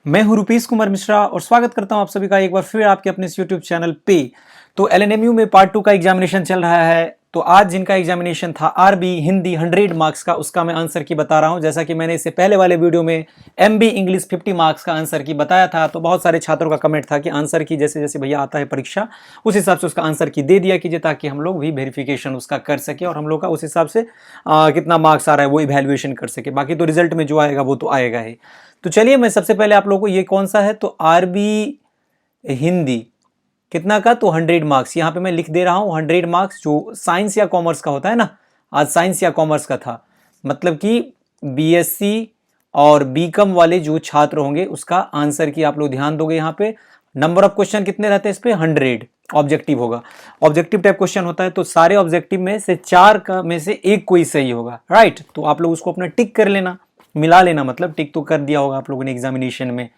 मैं हूं रुपेश कुमार मिश्रा और स्वागत करता हूं आप सभी का एक बार फिर आपके अपने इस YouTube चैनल पे। तो एलएनएमयू में पार्ट 2 का एग्जामिनेशन चल रहा है। तो आज जिनका एग्जामिनेशन था आरबी हिंदी 100 मार्क्स का, उसका मैं आंसर की बता रहा हूं। जैसा कि मैंने इससे पहले वाले वीडियो में एमबी इंग्लिश 50 मार्क्स का आंसर की बताया था, तो बहुत सारे छात्रों का कमेंट था कि आंसर की जैसे जैसे भैया आता है परीक्षा उस हिसाब से उसका आंसर की दे दिया कीजिए, ताकि हम लोग भी वेरिफिकेशन उसका कर सके और हम लोग का उस हिसाब से कितना मार्क्स आ रहा है वो इवैल्यूएशन कर सके। बाकी तो रिजल्ट में जो आएगा वो तो आएगा ही। तो चलिए मैं सबसे पहले आप लोगों को, ये कौन सा है, तो आरबी हिंदी कितना का, तो 100 मार्क्स यहाँ पे मैं लिख दे रहा हूँ। 100 मार्क्स जो साइंस या कॉमर्स का होता है ना, आज साइंस या कॉमर्स का था, मतलब कि बीएससी और बीकॉम वाले जो छात्र होंगे उसका आंसर की आप लोग ध्यान दोगे। यहाँ पे नंबर ऑफ क्वेश्चन कितने रहते हैं इस पे, 100 ऑब्जेक्टिव होगा। ऑब्जेक्टिव टाइप क्वेश्चन होता है, तो सारे ऑब्जेक्टिव में से 4 का में से एक कोई सही होगा, राइट। तो आप लोग उसको अपना टिक कर लेना, मिला लेना, मतलब टिक तो कर दिया होगा आप लोगों ने एग्जामिनेशन में।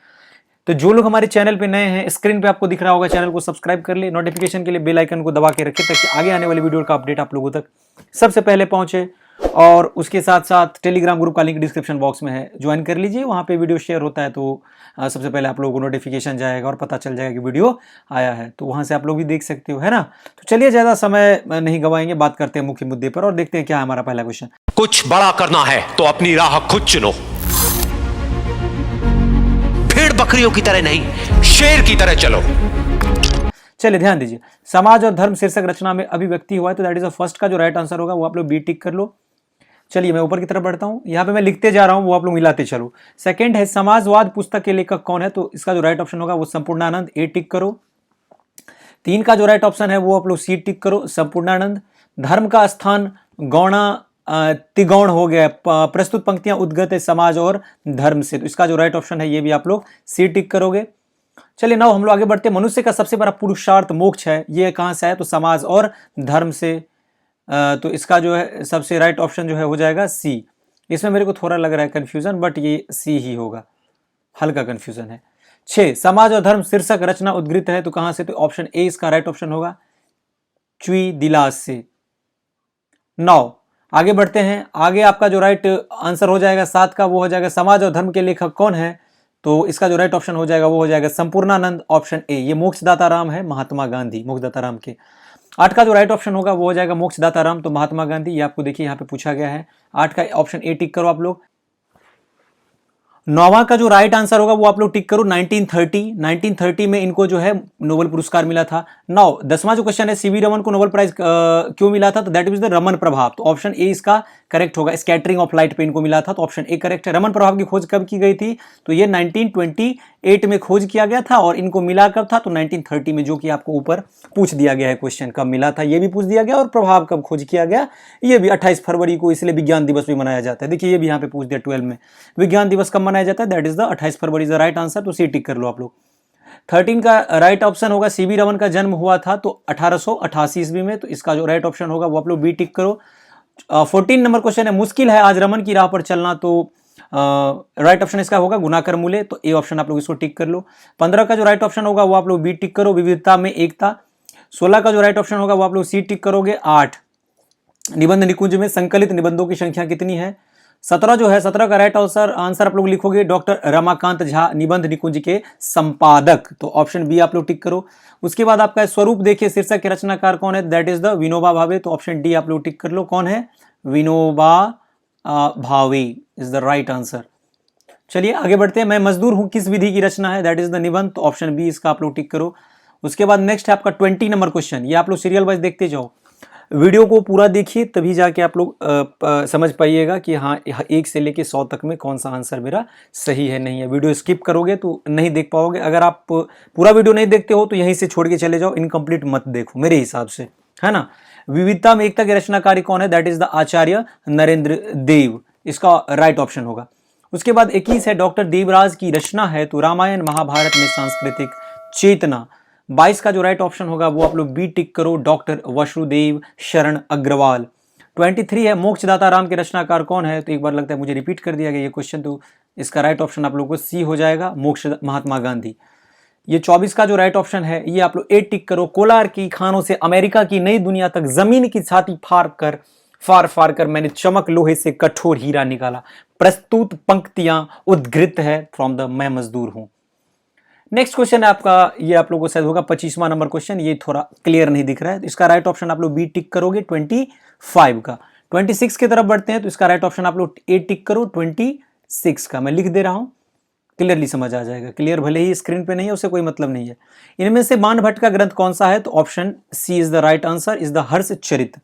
तो जो लोग हमारे चैनल पे नए हैं, स्क्रीन पे आपको दिख रहा होगा, चैनल को सब्सक्राइब कर ले, नोटिफिकेशन के लिए बेल आइकन को दबा के रखें ताकि आगे आने वाली वीडियो का अपडेट आप लोगों तक सबसे पहले पहुंचे। और उसके साथ साथ टेलीग्राम ग्रुप का लिंक डिस्क्रिप्शन बॉक्स में है, ज्वाइन कर लीजिए। वहाँ पे वीडियो शेयर होता है तो सबसे पहले आप लोगों को नोटिफिकेशन जाएगा और पता चल जाएगा कि वीडियो आया है, तो वहाँ से आप लोग भी देख सकते हो, है ना। तो चलिए ज़्यादा समय नहीं गवाएंगे, बात करते हैं मुख्य मुद्दे पर और देखते हैं क्या है हमारा पहला क्वेश्चन। कुछ बड़ा करना है तो अपनी राह खुद चुनो, भेड़ बकरियों की तरह नहीं, शेर की तरह चलो। चलिए ध्यान दीजिए, समाज और धर्म शीर्षक रचना में अभिव्यक्ति हुआ है, तो दैट इज द फर्स्ट का जो राइट आंसर होगा वो आप लोग बी टिक कर लो। चलिए मैं ऊपर की तरफ बढ़ता हूं, यहां पे मैं लिखते जा रहा हूं, वो आप लोग मिलाते चलो। सेकंड है समाजवाद पुस्तक के लेखक कौन है, तो इसका जो राइट ऑप्शन होगा वो संपूर्णानंद, ए टिक करो। 3 का जो राइट ऑप्शन है वो आप लोग सी टिक करो, संपूर्णानंद। धर्म का स्थान गौणा तिगौण हो गया, प्रस्तुत पंक्तियां उद्गत है समाज और धर्म से, तो इसका जो राइट ऑप्शन है ये भी आप लोग सी टिक करोगे। चलिए नाउ हम लोग आगे बढ़ते हैं। मनुष्य का सबसे बड़ा पुरुषार्थ मोक्ष है, ये कहां से है, तो समाज और धर्म से। तो इसका जो है सबसे राइट ऑप्शन जो है हो जाएगा सी। इसमें मेरे को थोड़ा लग रहा है कंफ्यूजन, बट ये सी ही होगा, हल्का कंफ्यूजन है। 6 समाज और धर्म शीर्षक रचना उद्गृत है, तो कहां से, तो ऑप्शन ए इसका राइट ऑप्शन होगा, चुई दिलास से। 9 आगे बढ़ते हैं, आगे आपका जो राइट आंसर हो जाएगा 7 का, वो हो जाएगा समाज और धर्म के लेखक कौन है, तो इसका जो राइट ऑप्शन हो जाएगा वो हो जाएगा संपूर्णानंद, ऑप्शन ए। ये मोक्षदाता राम है, महात्मा गांधी, मोक्षदाता राम के। 8 का जो राइट ऑप्शन होगा वो हो जाएगा मोक्षदाता राम, तो महात्मा गांधी, ये आपको देखिए यहाँ पे पूछा गया है। 8 का ऑप्शन ए टिक करो आप लोग। 9वां का जो राइट आंसर होगा वो आप लोग टिक करो, 1930 में इनको जो है नोबेल पुरस्कार मिला था। 10वां जो क्वेश्चन है, सीवी रमन को नोबेल प्राइज क्यों मिला था, तो दैट इज द रमन प्रभाव, तो ऑप्शन ए इसका करेक्ट होगा। स्कैटरिंग ऑफ लाइट पे इनको मिला था, तो ऑप्शन ए करेक्ट है। रमन प्रभाव की खोज कब की गई थी, तो ये 1928 में खोज किया गया था, और इनको मिला कब था, तो 1930 में, जो कि आपको ऊपर पूछ दिया गया है क्वेश्चन, कब मिला था ये भी पूछ दिया गया, और प्रभाव कब खोज किया गया ये भी 28 फरवरी को, इसलिए विज्ञान दिवस भी मनाया जाता है। देखिए ये भी यहाँ पे पूछ दिया 12 में, विज्ञान दिवस कब मनाया जाता है, that is the 28 February is the right answer, तो सी टिक कर लो आप लोग। 13 का राइट ऑप्शन होगा, सीवी रमन का जन्म हुआ था तो 1888 ईस्वी में, तो इसका जो राइट ऑप्शन होगा वो आप लोग बी टिक करो। 14 नंबर क्वेश्चन है, मुश्किल है आज रमन की राह पर चलना, तो राइट ऑप्शन इसका होगा गुनाकर मूले, तो ए ऑप्शन आप लोग इसको टिक कर लो। 15 का जो राइट ऑप्शन होगा वो आप लोग बी टिक करो, विविधता में एकता। 16 का जो राइट ऑप्शन होगा वो आप लोग सी टिक करोगे। 8 निबंध निकुंज में संकलित निबंधों की संख्या कितनी है। 17 जो है, 17 का राइट आंसर आप लोग लिखोगे डॉक्टर रमाकांत झा, निबंध निकुंज के संपादक, तो ऑप्शन बी आप लोग टिक करो। उसके बाद आपका स्वरूप देखिए, शीर्षक के रचनाकार कौन है, that is the Vinoba Bhave, तो ऑप्शन डी आप लोग टिक कर लो, कौन है, Vinoba Bhave is the right answer. चलिए आगे बढ़ते हैं। मैं मजदूर हूं किस विधि की रचना है, दैट इज द निबंध, तो ऑप्शन बी इसका आप लोग टिक करो। उसके बाद नेक्स्ट है आपका 20 नंबर क्वेश्चन, ये आप लोग सीरियल वाइज देखते जाओ, वीडियो को पूरा देखिए तभी जाके आप लोग समझ पाइएगा कि हाँ 1 से लेके 100 तक में कौन सा आंसर मेरा सही है नहीं है। वीडियो स्किप करोगे तो नहीं देख पाओगे। अगर आप पूरा वीडियो नहीं देखते हो तो यहीं से छोड़ के चले जाओ, इनकम्प्लीट मत देखो मेरे हिसाब से, है ना। विविधता में एकता के रचनाकारी कौन है, दैट इज द आचार्य नरेंद्र देव, इसका राइट ऑप्शन होगा। उसके बाद 21 है, डॉक्टर देवराज की रचना है, तो रामायण महाभारत में सांस्कृतिक चेतना। 22 का जो राइट ऑप्शन होगा वो आप लोग बी टिक करो, डॉक्टर वसुदेव शरण अग्रवाल। 23 है, मोक्षदाता राम के रचनाकार कौन है, तो एक बार लगता है मुझे रिपीट कर दिया गया ये क्वेश्चन, तो इसका राइट ऑप्शन आप लोगों को सी हो जाएगा, मोक्ष महात्मा गांधी। ये 24 का जो राइट ऑप्शन है ये आप लोग ए टिक करो, कोलार की खानों से अमेरिका की नई दुनिया तक जमीन की छाती फाड़ कर मैंने चमक लोहे से कठोर हीरा निकाला। प्रस्तुत पंक्तियां उद्धृत है फ्रॉम द मैं मजदूर हूं। नेक्स्ट क्वेश्चन है आपका, ये आप लोगों को शायद होगा 25वां नंबर क्वेश्चन, ये थोड़ा क्लियर नहीं दिख रहा है, तो इसका राइट ऑप्शन आप लोग बी टिक करोगे 25 का। 26 की तरफ बढ़ते हैं तो इसका राइट ऑप्शन आप लोग ए टिक करो 26 का। मैं लिख दे रहा हूं, क्लियरली समझ आ जाएगा। क्लियर भले ही स्क्रीन पे नहीं है, उससे कोई मतलब नहीं है। इनमें से बाणभट्ट का ग्रंथ कौन सा है, तो option C is the right answer, is the Harshacharit.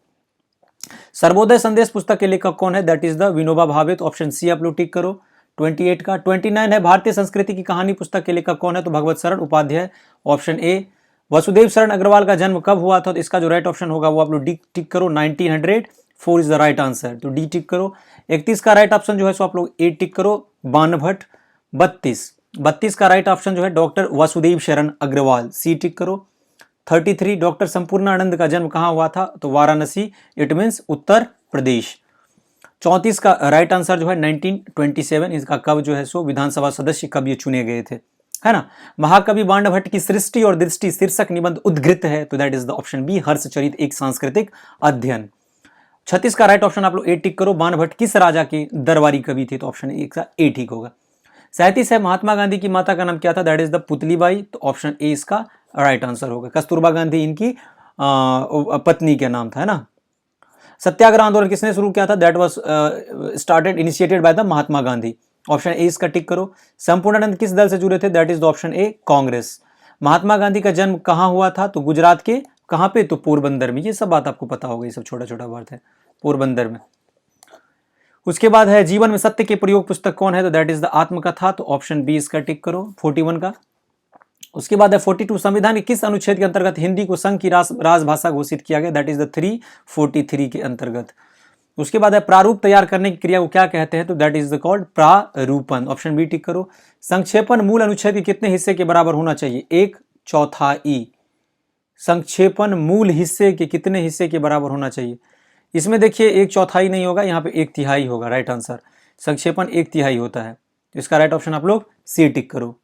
सर्वोदय संदेश पुस्तक के लेखक कौन है, that is the Vinoba Bhave, तो ऑप्शन सी आप लोग टिक करो 28 का। 29 है भारतीय संस्कृति की कहानी पुस्तक के लेखक कौन है, तो भगवत शरण उपाध्याय, ऑप्शन ए। वसुदेव शरण अग्रवाल का जन्म कब हुआ था, तो इसका जो राइट ऑप्शन होगा वो आप लोग डी टिक करो 1904 इज द राइट आंसर, तो डी टिक करो। 31 का राइट ऑप्शन जो है सो आप लोग ए टिक करो बाणभट्ट। 32 का राइट ऑप्शन जो है डॉक्टर वसुदेव शरण अग्रवाल, सी टिक करो। 33 डॉक्टर संपूर्णानंद का जन्म कहाँ हुआ था, तो वाराणसी, इट मीन्स उत्तर प्रदेश। 34 का राइट आंसर जो है 1927, इसका कब जो है सो विधानसभा सदस्य कब ये चुने गए थे, है ना। महाकवि बाणभट्ट की सृष्टि और दृष्टि शीर्षक निबंध उद्धृत है, तो that is the option B Harshacharit एक सांस्कृतिक अध्ययन। 36 का राइट ऑप्शन आप लोग ए टिक करो बाणभट्ट किस राजा के दरबारी कवि थे, तो ऑप्शन ए ठीक होगा। 37 है महात्मा गांधी की माता का नाम क्या था, दैट इज द पुतलीबाई, तो ऑप्शन ए इसका राइट आंसर होगा। कस्तूरबा गांधी इनकी पत्नी का नाम था, है ना। सत्याग्रह आंदोलन किसने शुरू किया था, that was started initiated by the Mahatma Gandhi, option A इसका टिक करो। संपूर्णानंद किस दल से जुड़े थे, that is the option A Congress. Mahatma Gandhi का जन्म कहाँ हुआ था, तो गुजरात के कहाँ पे, तो पोरबंदर में। ये सब बात आपको पता होगा, ये सब छोटा छोटा बात है, पोरबंदर में। उसके बाद है जीवन में सत्य के प्रयोग पुस्तक कौन है, तो दैट इज द आत्मकथा, तो ऑप्शन बी इसका टिक करो 41 का। उसके बाद है 42 संविधान के किस अनुच्छेद के अंतर्गत हिंदी को संघ की राजभाषा घोषित किया गया, दैट इज द 343 के अंतर्गत। उसके बाद है प्रारूप तैयार करने की क्रिया को क्या कहते हैं, तो दैट इज द कॉल्ड प्रारूपण, ऑप्शन बी टिक करो। संक्षेपण मूल अनुच्छेद के कितने हिस्से के बराबर होना चाहिए, 1/4। संक्षेपण मूल हिस्से के कितने हिस्से के बराबर होना चाहिए, इसमें देखिए 1/4 नहीं होगा, यहाँ पे 1/3 होगा राइट आंसर। संक्षेपण 1/3 होता है, तो इसका राइट ऑप्शन आप लोग सी टिक करो।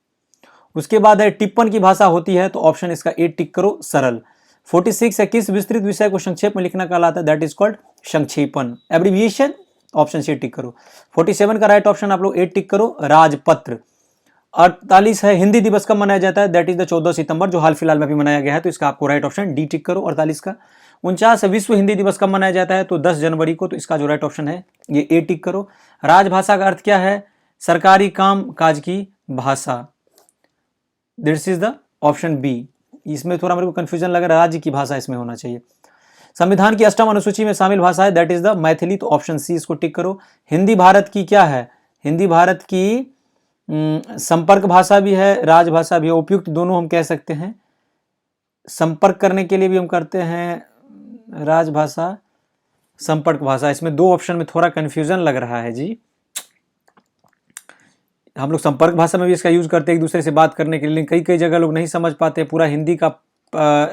उसके बाद है टिप्पण की भाषा होती है, तो ऑप्शन इसका ए टिक करो सरल। 46 है किस विस्तृत विषय को संक्षेप में लिखना कहलाता है, दैट इज कॉल्ड संक्षेपण, एब्रिविएशन, ऑप्शन सी टिक करो। 47 का राइट ऑप्शन आप लोग ए टिक करो राजपत्र। 48 है हिंदी दिवस कब मनाया जाता है, दैट इज द 14 सितंबर, जो हाल फिलहाल में भी मनाया गया है, तो इसका आपको राइट ऑप्शन डी टिक करो 48 का। 49 है विश्व हिंदी दिवस कब मनाया जाता है, तो 10 जनवरी को, तो इसका जो राइट ऑप्शन है ये ए टिक करो। राजभाषा का अर्थ क्या है, सरकारी काम काज की भाषा, this is the option B. इसमें थोड़ा मेरे को कंफ्यूजन लग रहा है, राज्य की भाषा इसमें होना चाहिए। संविधान की 8वीं अनुसूची में शामिल भाषा है, दैट इज द मैथिली, तो ऑप्शन सी इसको टिक करो। हिंदी भारत की क्या है, हिंदी भारत की संपर्क भाषा भी है, राजभाषा भी है, उपयुक्त दोनों हम कह सकते हैं। संपर्क करने के लिए भी हम करते हैं राजभाषा, संपर्क भाषा, इसमें 2 ऑप्शन में थोड़ा कंफ्यूजन लग रहा है जी। हम लोग संपर्क भाषा में भी इसका यूज करते हैं एक दूसरे से बात करने के लिए, लेकिन कई जगह लोग नहीं समझ पाते। पूरा हिंदी का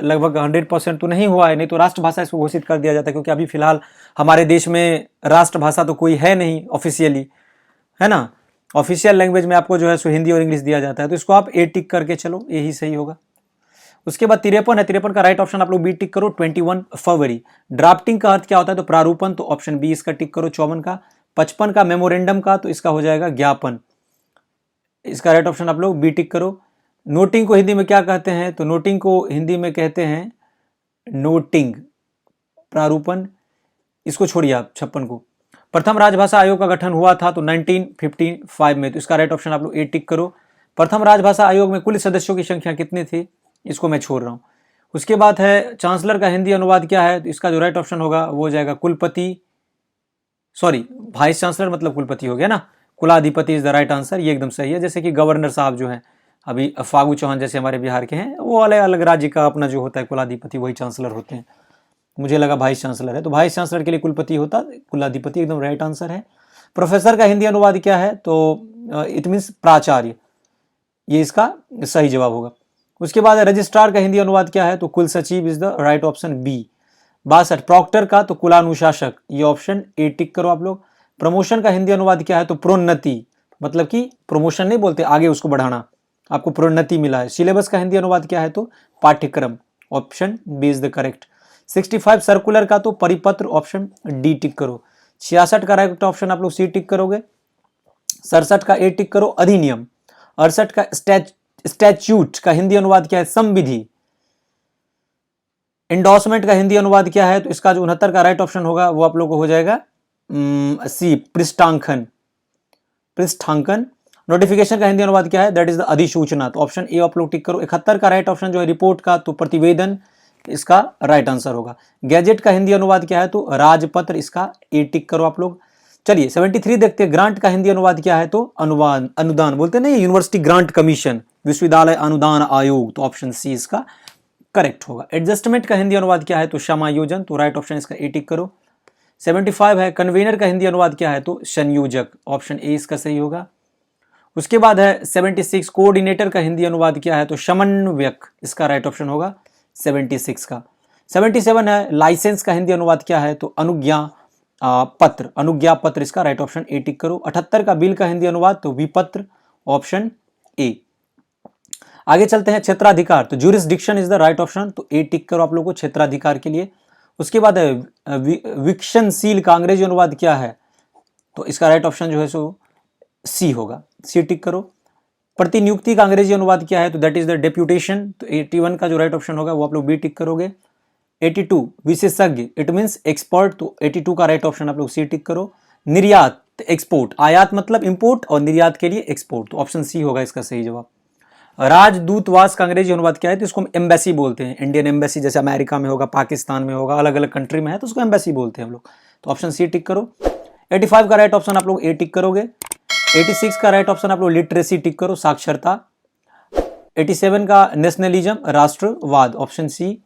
लगभग 100% तो नहीं हुआ है, नहीं तो राष्ट्रभाषा इसको घोषित कर दिया जाता है, क्योंकि अभी फिलहाल हमारे देश में राष्ट्रभाषा तो कोई है नहीं ऑफिशियली, है ना। ऑफिशियल लैंग्वेज में आपको जो है सो हिंदी और इंग्लिश दिया जाता है, तो इसको आप ए टिक करके चलो, यही सही होगा। उसके बाद 53 है, 53 का राइट ऑप्शन आप लोग बी टिक करो 21 फरवरी। ड्राफ्टिंग का अर्थ क्या होता है, तो प्रारूपण, तो ऑप्शन बी इसका टिक करो 54 का। 55 का मेमोरेंडम का, तो इसका हो जाएगा ज्ञापन, इसका राइट ऑप्शन आप लोग बी टिक करो। नोटिंग को हिंदी में क्या कहते हैं, तो नोटिंग को हिंदी में कहते हैं नोटिंग। प्रारूपण इसको छोड़िए आप 56 को। प्रथम राजभाषा आयोग का गठन हुआ था, तो 1955 में, तो इसका राइट ऑप्शन आप लोग ए टिक करो। प्रथम राजभाषा आयोग में कुल सदस्यों की संख्या कितनी थी, इसको मैं छोड़ रहा हूँ। उसके बाद है चांसलर का हिंदी अनुवाद क्या है, तो इसका जो राइट ऑप्शन होगा वो हो जाएगा कुलपति, सॉरी वाइस चांसलर मतलब कुलपति हो गया ना, कुलाधिपति इज द राइट आंसर, ये एकदम सही है। जैसे कि गवर्नर साहब जो हैं अभी फागू चौहान जैसे हमारे बिहार के हैं, वो अलग अलग राज्य का अपना जो होता है कुलाधिपति, वही चांसलर होते हैं। मुझे लगा वाइस चांसलर है, तो वाइस चांसलर के लिए कुलपति होता, कुलाधिपति एकदम राइट आंसर है। प्रोफेसर का हिंदी अनुवाद क्या है, तो इट मीन्स प्राचार्य, ये इसका सही जवाब होगा। उसके बाद रजिस्ट्रार का हिंदी अनुवाद क्या है, तो कुल सचिव is the right option B. 62 proctor का, तो कुलानुशासक, ये ऑप्शन ए टिक करो आप लोग। प्रमोशन का हिंदी अनुवाद क्या है, तो प्रोन्नति, मतलब कि प्रमोशन नहीं बोलते, आगे उसको बढ़ाना, आपको प्रोन्नति मिला है। सिलेबस का हिंदी अनुवाद क्या है, तो पाठ्यक्रम, option B is the correct. 65 circular का, तो परिपत्र, ऑप्शन डी टिक करो। 66 का राइट ऑप्शन आप लोग सी टिक करोगे। 67 का ए टिक करो, अधिनियम। 68 का स्टैच्यूट का हिंदी अनुवाद क्या है? संविधि। इंडोर्समेंट का हिंदी अनुवाद क्या है? तो इसका जो 69 का राइट ऑप्शन होगा वो आप लोगों को हो जाएगा सी, पृष्ठांकन। पृष्ठांकन। नोटिफिकेशन का हिंदी अनुवाद क्या है? दैट इज द अधिसूचना। तो ऑप्शन ए आप लोग टिक करो। 71 का राइट ऑप्शन जो है रिपोर्ट का, तो प्रतिवेदन इसका राइट आंसर होगा। गैजेट का हिंदी अनुवाद क्या है? तो राजपत्र, इसका ए टिक करो आप लोग। चलिए 73 देखते हैं, ग्रांट का हिंदी अनुवाद क्या है? तो अनुदान, अनुदान बोलते हैं ना, यूनिवर्सिटी ग्रांट कमीशन, विश्वविद्यालय अनुदान आयोग, तो ऑप्शन सी इसका करेक्ट होगा। एडजस्टमेंट का हिंदी अनुवाद क्या है? तो समायोजन, तो राइट ऑप्शन इसका ए टिक करो। 75 है, कन्वेनर का हिंदी अनुवाद क्या है? तो संयोजक, ऑप्शन ए इसका सही होगा। उसके बाद है 76, कोऑर्डिनेटर का हिंदी अनुवाद क्या है? तो समन्वयक, इसका राइट ऑप्शन होगा 76 का। 77 है, लाइसेंस का हिंदी अनुवाद क्या है? तो अनुज्ञा पत्र, अनुज्ञा पत्र, इसका राइट ऑप्शन ए टिक करो। 78 का बिल का हिंदी अनुवाद, तो विपत्र, ऑप्शन ए। आगे चलते हैं, क्षेत्राधिकार, तो jurisdiction is the right option, तो ए टिक करो आप लोगों को क्षेत्राधिकार के लिए। उसके बाद है वीक्षणशील का अंग्रेजी अनुवाद क्या है? तो इसका राइट ऑप्शन जो है सो सी होगा, सी टिक करो। प्रतिनियुक्ति का अंग्रेजी अनुवाद क्या है? तो दैट इज द डेप्यूटेशन, तो 81 का जो राइट ऑप्शन होगा वो आप लोग बी टिक करोगे। 82 विशेषज्ञ, इट मीन्स एक्सपर्ट, तो 82 का राइट ऑप्शन आप लोग सी टिक करो। निर्यात, एक्सपोर्ट, आयात मतलब इंपोर्ट और निर्यात के लिए एक्सपोर्ट, तो ऑप्शन सी होगा इसका सही जवाब। राजदूतवास का अंग्रेजी अनुवाद क्या है? तो इसको हम एम्बेसी बोलते हैं। इंडियन एम्बेसी जैसे अमेरिका में होगा, पाकिस्तान में होगा, अलग अलग कंट्री में है तो उसको एम्बेसी बोलते हैं हम लोग, तो ऑप्शन सी टिक करो। 85 का राइट ऑप्शन आप लोग ए टिक करोगे। 86 का राइट ऑप्शन आप लोग लिटरेसी टिक करो, साक्षरता। 87 का नेशनलिज्म, राष्ट्रवाद, ऑप्शन सी।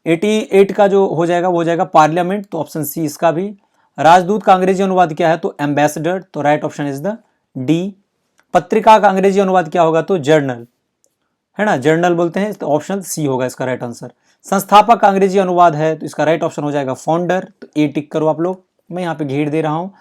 88 का जो हो जाएगा वो हो जाएगा पार्लियामेंट, तो ऑप्शन सी इसका भी। राजदूत का अंग्रेजी अनुवाद क्या है? तो एम्बेसडर, तो right option is the D. पत्रिका का अंग्रेजी अनुवाद क्या होगा? तो जर्नल, है ना, जर्नल बोलते हैं, तो ऑप्शन सी होगा इसका राइट आंसर। संस्थापक का अंग्रेजी अनुवाद है, तो इसका राइट ऑप्शन हो जाएगा फाउंडर, तो ए टिक करो आप लोग। मैं यहाँ पे घेर दे रहा हूँ।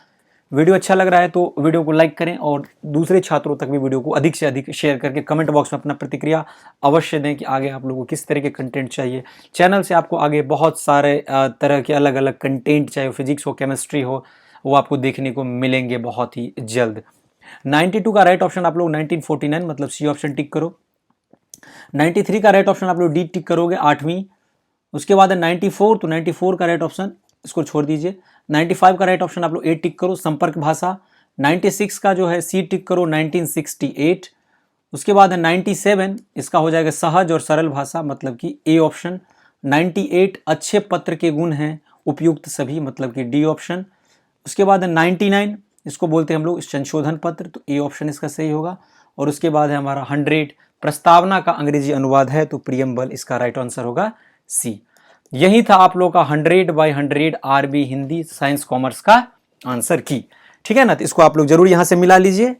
वीडियो अच्छा लग रहा है तो वीडियो को लाइक करें और दूसरे छात्रों तक भी वीडियो को अधिक से अधिक शेयर करके कमेंट बॉक्स में अपना प्रतिक्रिया अवश्य दें कि आगे आप लोगों को किस तरह के कंटेंट चाहिए। चैनल से आपको आगे बहुत सारे तरह के अलग अलग कंटेंट, चाहे वो फिजिक्स हो, केमिस्ट्री हो, वो आपको देखने को मिलेंगे बहुत ही जल्द। 92 का राइट ऑप्शन आप लोग 1949 मतलब सी ऑप्शन टिक करो। 93 का राइट ऑप्शन आप लोग डी टिक करोगे, 8वीं। उसके बाद है 94, तो 94 का राइट ऑप्शन इसको छोड़ दीजिए। 95 का राइट ऑप्शन आप लोग ए टिक करो, संपर्क भाषा। 96 का जो है सी टिक करो, 1968। उसके बाद है 97, इसका हो जाएगा सहज और सरल भाषा, मतलब कि ए ऑप्शन। 98 अच्छे पत्र के गुण हैं, उपयुक्त सभी, मतलब कि डी ऑप्शन। उसके बाद है 99, इसको बोलते हैं हम लोग संशोधन पत्र, तो ए ऑप्शन इसका सही होगा। और उसके बाद है हमारा 100, प्रस्तावना का अंग्रेजी अनुवाद है, तो प्रियम्बल, इसका राइट आंसर होगा सी। यही था आप लोग का 100/100 आरबी हिंदी साइंस कॉमर्स का आंसर की। ठीक है ना, तो इसको आप लोग जरूर यहां से मिला लीजिए।